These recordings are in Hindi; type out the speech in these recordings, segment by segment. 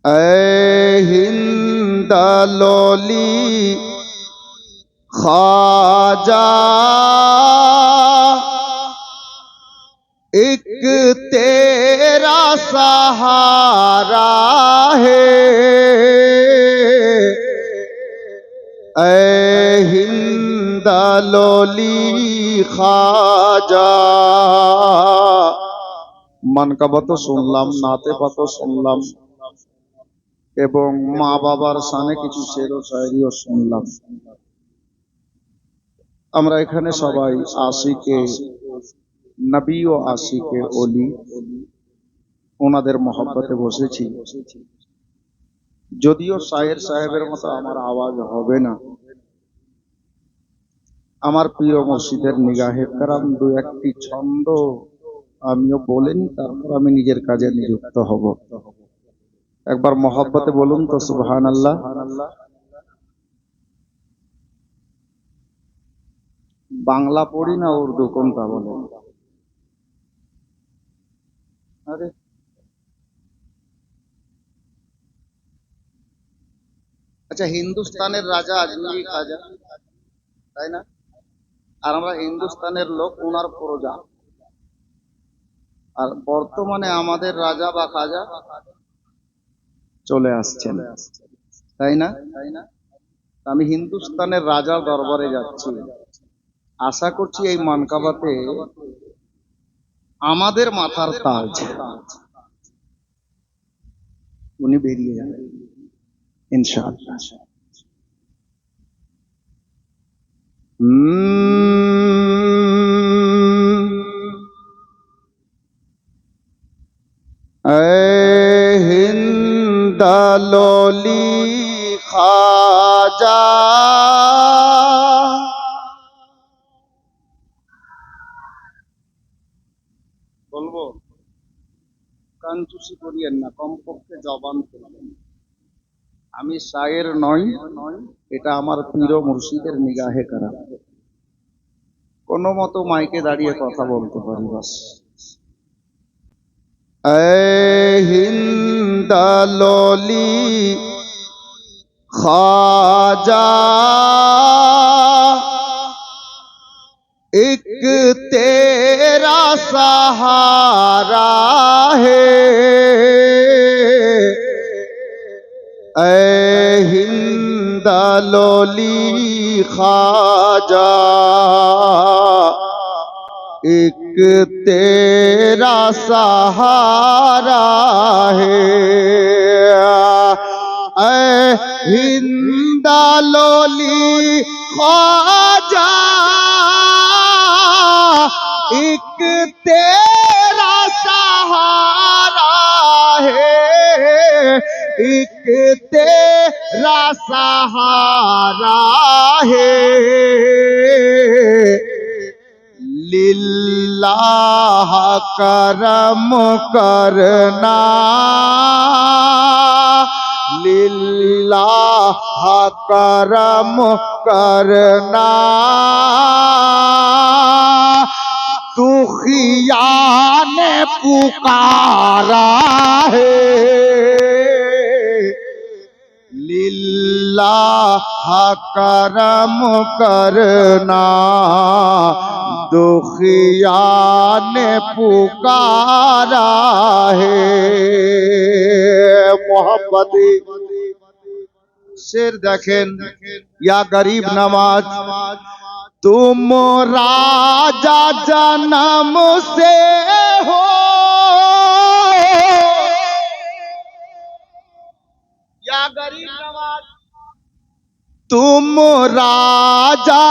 ऐ हिंद लोली ख्वाजा एक तेरा सहारा है। ऐ हिंद लोली ख्वाजा। মানকাবাত শুনলাম, নাতে পাত শুনলাম এবং মা বাবার সানে কিছু শের ও শায়রিও শুনলাম। আমরা এখানে সবাই আশিকে নবী ও আশিকে ওলি ওনাদের মহব্বতে বসেছি। যদিও শায়ের সাহেবের মতো আমার আওয়াজ হবে না, আমার প্রিয় মুর্শিদের নিগাহে কারাম দু একটি ছন্দ আমিও বলিনি, তারপর আমি নিজের কাজে নিযুক্ত হব। একবার মহব্বতে বলুন তো সুবহানাল্লাহ। বাংলা পড়ি না উর্দু, কোনটা বলেন? আরে আচ্ছা, হিন্দুস্তানের রাজা আজমিরি খাজা, তাই না? আর আমরা হিন্দুস্তানের লোক, ওনার প্রজা। আর বর্তমানে আমাদের রাজা বা খাজা চলে আসছেন, তাই না? আমি হিন্দুস্তানের রাজার দরবারে যাচ্ছি। আশা করছি এই মানকাবাতে আমাদের মাথার তাজ উনি বেরিয়ে যাবেন ইনশাআল্লাহ। ऐ हिंद लोली ख्वाजा বলবো, কাঞ্চুসি করিয়েন না, কমপক্ষে জবান খুলবেন। আমি শায়ের নই, এটা আমার পীর মুর্শিদের নিগাহে করা। কোনো মতো মাইকে দাঁড়িয়ে কথা বলতে পারি বাস। ऐ हिंद लोली ख्वाजा एक तेरा सहारा है। ऐ हिंद लोली ख्वाजा एक तेरा सहारा है। ऐ हिंद लोली ख्वाजा एक तेरा सहारा है। एक तेरा सहारा है। लिल्लाह करम करना, लिल्लाह करम करना, दुखिया ने पुकारा है। लिल्लाह करम करना, दुखिया ने पुकारा है। मोहब्बती शेर देखें, या गरीब नवाज, तुम राजा जन्म से हो, या गरीब नवाज, तुम राजा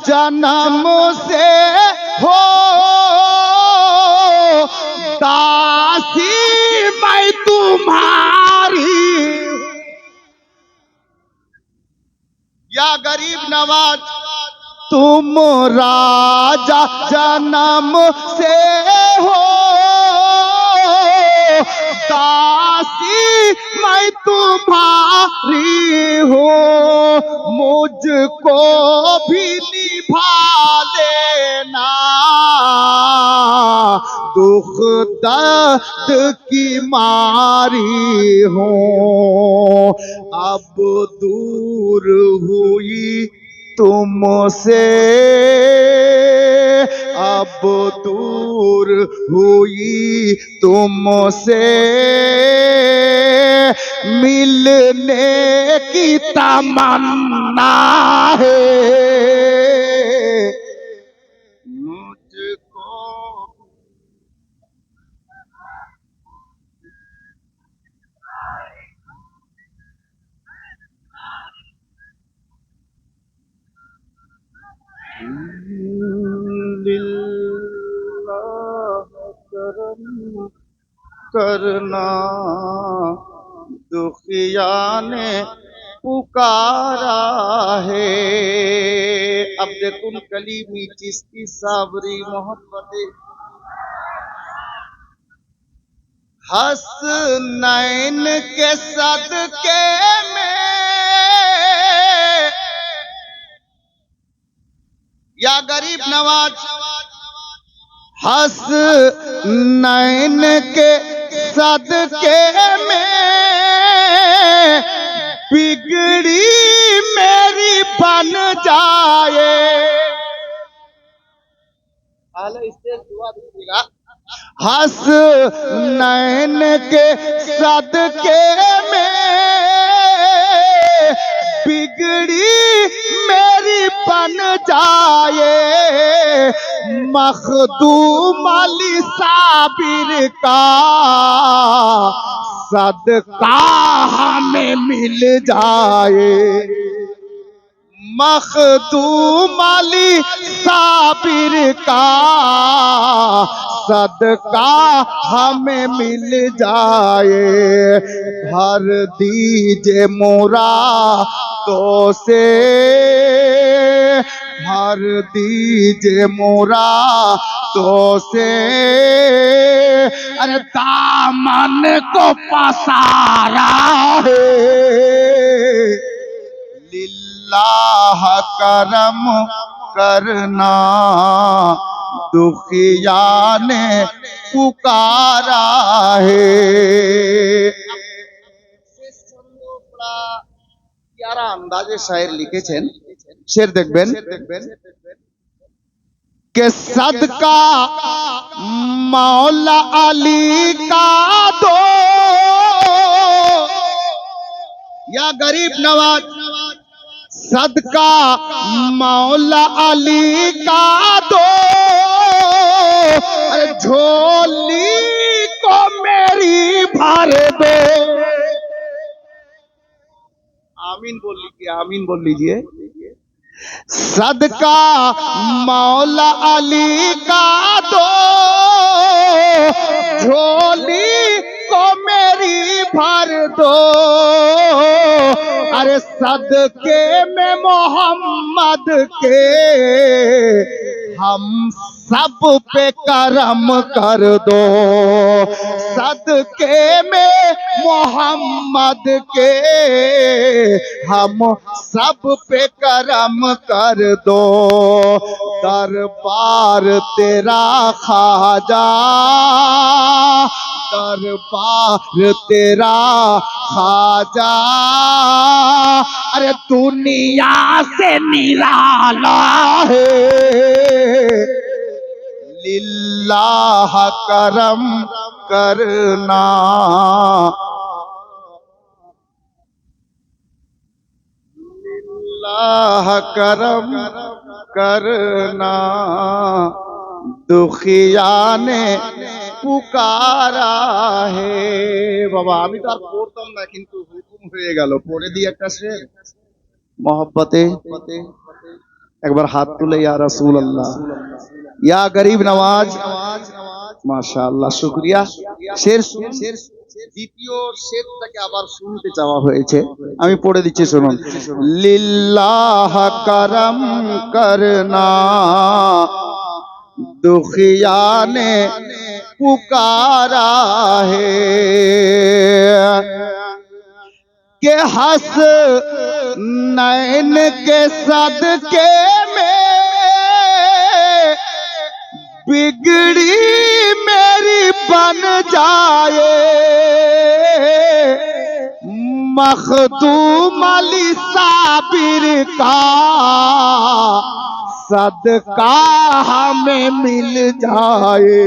जन्म से हो, दासी मैं तुम्हारी। या गरीब नवाज, तुम राजा जन्म से हो, दासी मैं तुम्हारी हूँ। मुझको भी निभा लेना, दुख दर्द की मारी हूँ, अब दूर हुई तुमसे, अब दूर हुई तुमसे, मिलने की तमन्ना है मुझको। लिल्लाह करम करना, दुखिया ने पुकारा है। अब देखुन कलीमी चिश्ती साबरी मोहब्बत हसनैन के सदके में, या गरीब नवाज हसनैन के सदके में, बिगड़ी मेरी बन जाए। इससे दुआ दीजिएगा। हसनैन के सदके में, बिगड़ी मेरी बन जाए। मखदूम अली साबिर का सदका हमें मिल जाए। मखदूम अली साबिर का सदका हमें मिल जाए। भर दीजिए मुरादों से, भर दीजिए मुरादों से, अरे दामन को पसारा है। लिल्लाह करम करना, दुखिया ने पुकारा है। प्यारा अंदाजे शायर लिखेছেন, शेर देखবেন के सदका मौला अली का दो, या गरीब नवाज सदका मौला अली का दो, अरे झोली को मेरी भर दो। आमीन बोल लीजिए, आमीन बोल लीजिए। सदका मौला अली का दो, झोली को मेरी भर दो, अरे सदके में मोहम्मद के हम सब पे करम कर दो। सदके में मोहम्मद के हम सब पे करम कर दो। दरबार तेरा ख्वाजा, दरबार तेरा ख्वाजा, अरे दुनिया से निराला है। लिल्लाह करम करना, लिल्लाह करम करना, दुखिया ने पुकारा है। बाबा আমি তো আর পড়তাম না, কিন্তু হুকুম হয়ে গেল, পড়ে দিই একটা শের मोहब्बते। एक बार हाथ तुले या रसूल अल्लाह, या गरीब नवाज, माशाअल्लाह, शुक्रिया। शेर দ্বিতীয় শেরটাকে আবার শুনতে চাওয়া হয়েছে, আমি পড়ে দিচ্ছি শুনুন। লিল্লাহ করম করনা, दुखिया ने पुकारा है। के हसनैन के सदके में, बिगड़ी मेरी बन जाए। मखदूम अली साबिर का सदका हमें मिल जाए,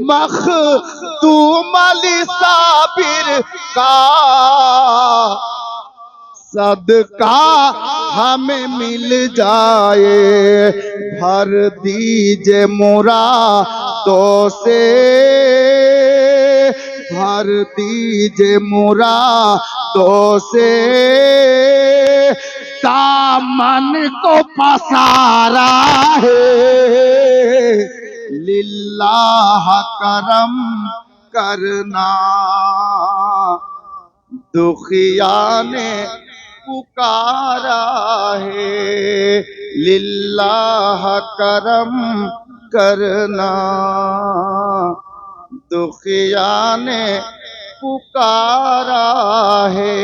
मखदूम अली साबिर का सदका हमें मिल जाए, भर दीजे मुरादों से, भर दीजे मुरादों से, दामन को पसारा है, लिल्लाह करम करना। दुखिया ने पुकारा है, लिल्लाह करम करना। दुखिया ने पुकारा है।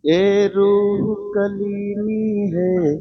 ये रूह कलीमी है,